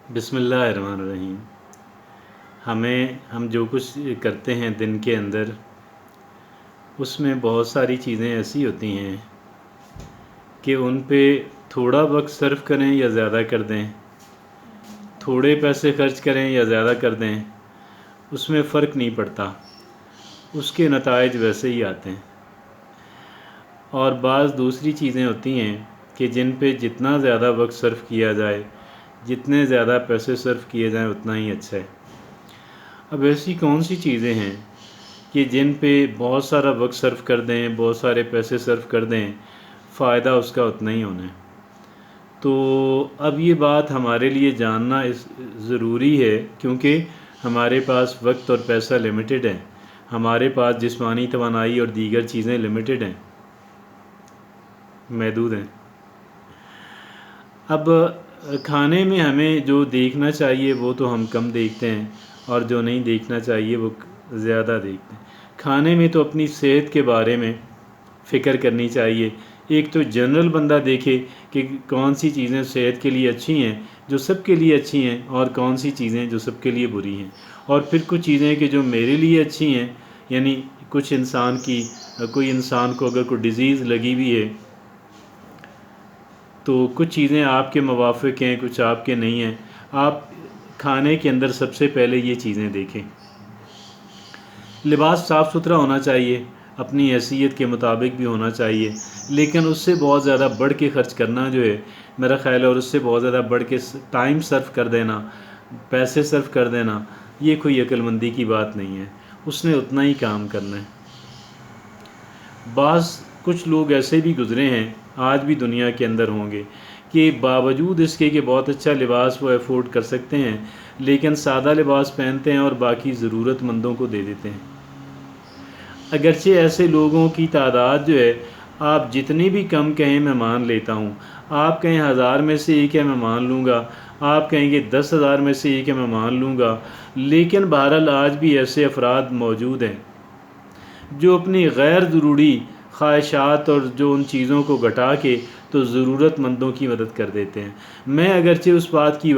بسم اللہ الرحمن الرحیم۔ ہم جو کچھ کرتے ہیں دن کے اندر، اس میں بہت ساری چیزیں ایسی ہوتی ہیں کہ ان پہ تھوڑا وقت صرف کریں یا زیادہ کر دیں، تھوڑے پیسے خرچ کریں یا زیادہ کر دیں، اس میں فرق نہیں پڑتا، اس کے نتائج ویسے ہی آتے ہیں۔ اور بعض دوسری چیزیں ہوتی ہیں کہ جن پہ جتنا زیادہ وقت صرف کیا جائے، جتنے زیادہ پیسے صرف کیے جائیں اتنا ہی اچھا ہے۔ اب ایسی کون سی چیزیں ہیں کہ جن پہ بہت سارا وقت صرف کر دیں، بہت سارے پیسے صرف کر دیں، فائدہ اس کا اتنا ہی ہونا ہے؟ تو اب یہ بات ہمارے لیے جاننا ضروری ہے، کیونکہ ہمارے پاس وقت اور پیسہ لمیٹڈ ہے، ہمارے پاس جسمانی توانائی اور دیگر چیزیں لمیٹڈ ہیں، محدود ہیں۔ اب کھانے میں ہمیں جو دیکھنا چاہیے وہ تو ہم کم دیکھتے ہیں، اور جو نہیں دیکھنا چاہیے وہ زیادہ دیکھتے ہیں۔ کھانے میں تو اپنی صحت کے بارے میں فکر کرنی چاہیے۔ ایک تو جنرل بندہ دیکھے کہ کون سی چیزیں صحت کے لیے اچھی ہیں، جو سب کے لیے اچھی ہیں، اور کون سی چیزیں جو سب کے لیے بری ہیں، اور پھر کچھ چیزیں کہ جو میرے لیے اچھی ہیں، یعنی کوئی انسان کو اگر کوئی ڈیزیز لگی ہوئی ہے تو کچھ چیزیں آپ کے موافق ہیں، کچھ آپ کے نہیں ہیں۔ آپ کھانے کے اندر سب سے پہلے یہ چیزیں دیکھیں۔ لباس صاف ستھرا ہونا چاہیے، اپنی حیثیت کے مطابق بھی ہونا چاہیے، لیکن اس سے بہت زیادہ بڑھ کے خرچ کرنا جو ہے میرا خیال ہے، اور اس سے بہت زیادہ بڑھ کے ٹائم صرف کر دینا، پیسے صرف کر دینا، یہ کوئی عقل مندی کی بات نہیں ہے۔ اس نے اتنا ہی کام کرنا ہے۔ کچھ لوگ ایسے بھی گزرے ہیں، آج بھی دنیا کے اندر ہوں گے، کہ باوجود اس کے کہ بہت اچھا لباس وہ افورڈ کر سکتے ہیں، لیکن سادہ لباس پہنتے ہیں اور باقی ضرورت مندوں کو دے دیتے ہیں۔ اگرچہ ایسے لوگوں کی تعداد جو ہے، آپ جتنی بھی کم کہیں میں مان لیتا ہوں، آپ کہیں 1000 میں سے ایک ہے میں مان لوں گا، آپ کہیں گے 10,000 میں سے ایک ہے میں مان لوں گا، لیکن بہرحال آج بھی ایسے افراد موجود ہیں جو اپنی غیر ضروری خواہشات اور جو ان چیزوں کو گھٹا کے تو ضرورت مندوں کی مدد کر دیتے ہیں۔ میں اگرچہ اس بات کی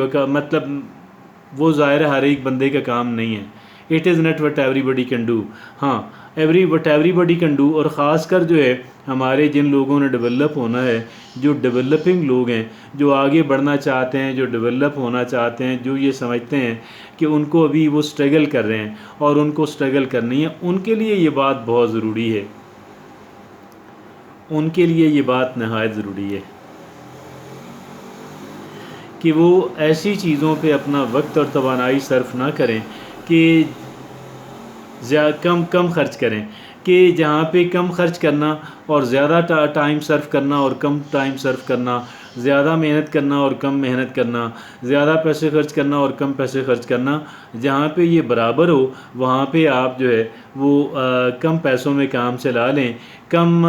وہ ظاہر ہر ایک بندے کا کام نہیں ہے، it is not what everybody can do. ہاں، what everybody can do, اور خاص کر جو ہے ہمارے جن لوگوں نے ڈیولپ ہونا ہے، جو ڈیولپنگ لوگ ہیں، جو آگے بڑھنا چاہتے ہیں، جو ڈیولپ ہونا چاہتے ہیں، جو یہ سمجھتے ہیں کہ ان کو ابھی وہ سٹرگل کر رہے ہیں اور ان کو سٹرگل کرنی ہے، ان کے لیے یہ بات بہت ضروری ہے، ان کے لیے یہ بات نہایت ضروری ہے کہ وہ ایسی چیزوں پہ اپنا وقت اور توانائی صرف نہ کریں کہ کم خرچ کریں، کہ جہاں پہ کم خرچ کرنا اور زیادہ ٹائم صرف کرنا اور کم ٹائم صرف کرنا، زیادہ محنت کرنا اور کم محنت کرنا، زیادہ پیسے خرچ کرنا اور کم پیسے خرچ کرنا، جہاں پہ یہ برابر ہو وہاں پہ آپ جو ہے وہ کم پیسوں میں کام چلا لیں، کم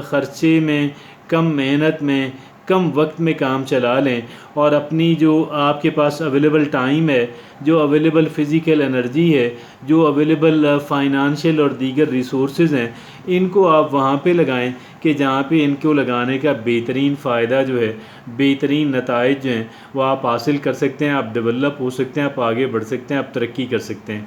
خرچے میں، کم محنت میں، کم وقت میں کام چلا لیں، اور اپنی جو آپ کے پاس اویلیبل ٹائم ہے، جو اویلیبل فزیکل انرجی ہے، جو اویلیبل فائنانشیل اور دیگر ریسورسز ہیں، ان کو آپ وہاں پہ لگائیں کہ جہاں پہ ان کو لگانے کا بہترین فائدہ جو ہے، بہترین نتائج جو ہیں وہ آپ حاصل کر سکتے ہیں، آپ ڈیولپ ہو سکتے ہیں، آپ آگے بڑھ سکتے ہیں، آپ ترقی کر سکتے ہیں،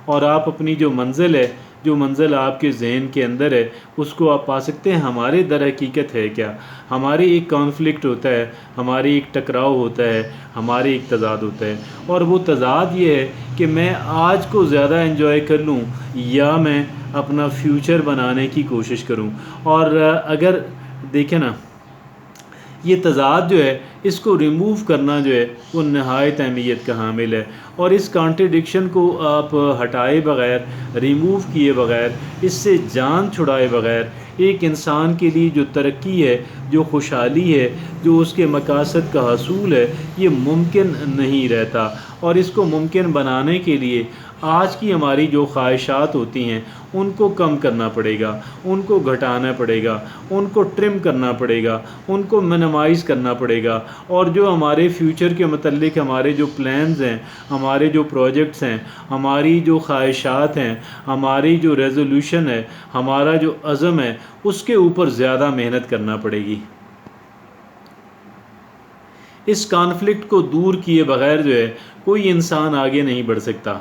اور آپ اپنی جو منزل ہے، جو منزل آپ کے ذہن کے اندر ہے، اس کو آپ پا سکتے ہیں۔ ہمارے در حقیقت ہے کیا؟ ہمارے ایک کانفلکٹ ہوتا ہے، ہمارے ایک ٹکراؤ ہوتا ہے، ہمارے ایک تضاد ہوتا ہے، اور وہ تضاد یہ ہے کہ میں آج کو زیادہ انجوائے کر لوں یا میں اپنا فیوچر بنانے کی کوشش کروں۔ اور اگر دیکھیں نا، یہ تضاد جو ہے اس کو ریموو کرنا جو ہے وہ نہایت اہمیت کا حامل ہے، اور اس کانٹرڈکشن کو آپ ہٹائے بغیر، ریموو کیے بغیر، اس سے جان چھڑائے بغیر، ایک انسان کے لیے جو ترقی ہے، جو خوشحالی ہے، جو اس کے مقاصد کا حصول ہے، یہ ممکن نہیں رہتا۔ اور اس کو ممکن بنانے کے لیے آج کی ہماری جو خواہشات ہوتی ہیں ان کو کم کرنا پڑے گا، ان کو گھٹانا پڑے گا، ان کو ٹرم کرنا پڑے گا، ان کو منیمائز کرنا پڑے گا، اور جو ہمارے فیوچر کے متعلق ہمارے جو پلانز ہیں، ہمارے جو پروجیکٹس ہیں، ہماری جو خواہشات ہیں، ہماری جو ریزولوشن ہے، ہمارا جو عزم ہے، اس کے اوپر زیادہ محنت کرنا پڑے گی۔ اس کانفلکٹ کو دور کیے بغیر جو ہے کوئی انسان آگے نہیں بڑھ سکتا،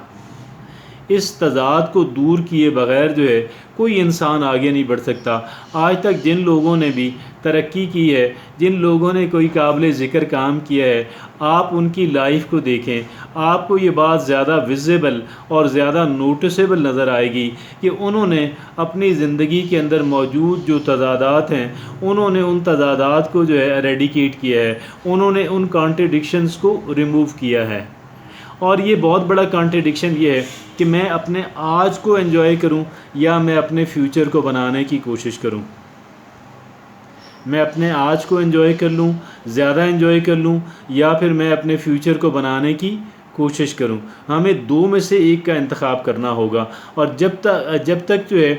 اس تضاد کو دور کیے بغیر جو ہے کوئی انسان آگے نہیں بڑھ سکتا۔ آج تک جن لوگوں نے بھی ترقی کی ہے، جن لوگوں نے کوئی قابل ذکر کام کیا ہے، آپ ان کی لائف کو دیکھیں، آپ کو یہ بات زیادہ ویزیبل اور زیادہ نوٹسیبل نظر آئے گی کہ انہوں نے اپنی زندگی کے اندر موجود جو تضادات ہیں، انہوں نے ان تضادات کو جو ہے ایریڈیکیٹ کیا ہے، انہوں نے ان کانٹرڈکشنز کو ریموو کیا ہے۔ اور یہ بہت بڑا کانٹرڈکشن یہ ہے کہ میں اپنے آج کو انجوائے کروں یا میں اپنے فیوچر کو بنانے کی کوشش کروں۔ میں اپنے آج کو انجوائے کر لوں، زیادہ انجوائے کر لوں، یا پھر میں اپنے فیوچر کو بنانے کی کوشش کروں۔ ہمیں دو میں سے ایک کا انتخاب کرنا ہوگا۔ اور جب تک جو ہے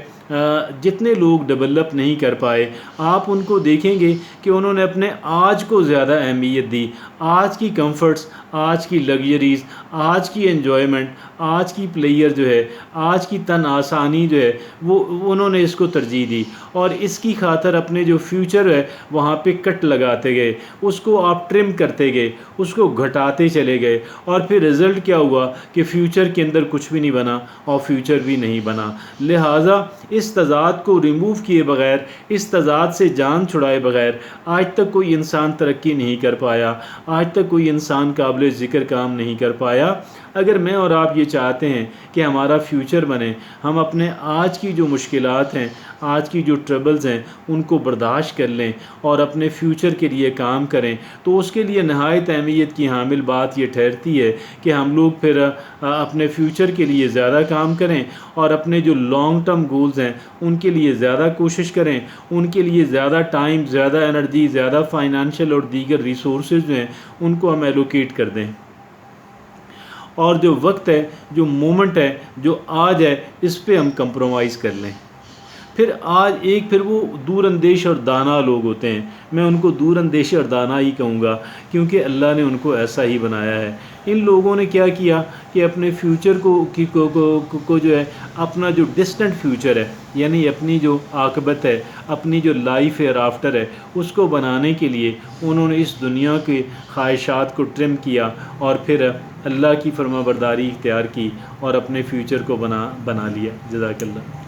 جتنے لوگ ڈیولپ نہیں کر پائے، آپ ان کو دیکھیں گے کہ انہوں نے اپنے آج کو زیادہ اہمیت دی، آج کی کمفرٹس، آج کی لگژریز، آج کی انجوائمنٹ، آج کی پلیئر جو ہے، آج کی تن آسانی جو ہے، وہ انہوں نے اس کو ترجیح دی، اور اس کی خاطر اپنے جو فیوچر ہے وہاں پہ کٹ لگاتے گئے، اس کو آپ ٹرم کرتے گئے، اس کو گھٹاتے چلے گئے، اور پھر رزلٹ کیا ہوا کہ فیوچر کے اندر کچھ بھی نہیں بنا اور فیوچر بھی نہیں بنا۔ لہٰذا اس تضاد کو ریموو کیے بغیر، اس تضاد سے جان چھڑائے بغیر آج تک کوئی انسان ترقی نہیں کر پایا، آج تک کوئی انسان قابل ذکر کام نہیں کر پایا۔ اگر میں اور آپ یہ چاہتے ہیں کہ ہمارا فیوچر بنے، ہم اپنے آج کی جو مشکلات ہیں، آج کی جو ٹربلز ہیں، ان کو برداشت کر لیں اور اپنے فیوچر کے لیے کام کریں، تو اس کے لیے نہایت اہمیت کی حامل بات یہ ٹھہرتی ہے کہ ہم لوگ پھر اپنے فیوچر کے لیے زیادہ کام کریں، اور اپنے جو لانگ ٹرم گولز ہیں ان کے لیے زیادہ کوشش کریں، ان کے لیے زیادہ ٹائم، زیادہ انرجی، زیادہ فائنانشیل اور دیگر ریسورسز جو ہیں ان کو ہم ایلوکیٹ کر دیں، اور جو وقت ہے، جو مومنٹ ہے، جو آج ہے، اس پہ ہم کمپرومائز کر لیں۔ پھر وہ دور اندیش اور دانا لوگ ہوتے ہیں، میں ان کو دور اندیش اور دانا ہی کہوں گا، کیونکہ اللہ نے ان کو ایسا ہی بنایا ہے۔ ان لوگوں نے کیا کیا کہ اپنے فیوچر کو جو ہے، اپنا جو ڈسٹنٹ فیوچر ہے، یعنی اپنی جو عاقبت ہے، اپنی جو لائف ایئر آفٹر ہے، اس کو بنانے کے لیے انہوں نے اس دنیا کے خواہشات کو ٹرم کیا، اور پھر اللہ کی فرما برداری اختیار کی اور اپنے فیوچر کو بنا لیا۔ جزاک اللہ۔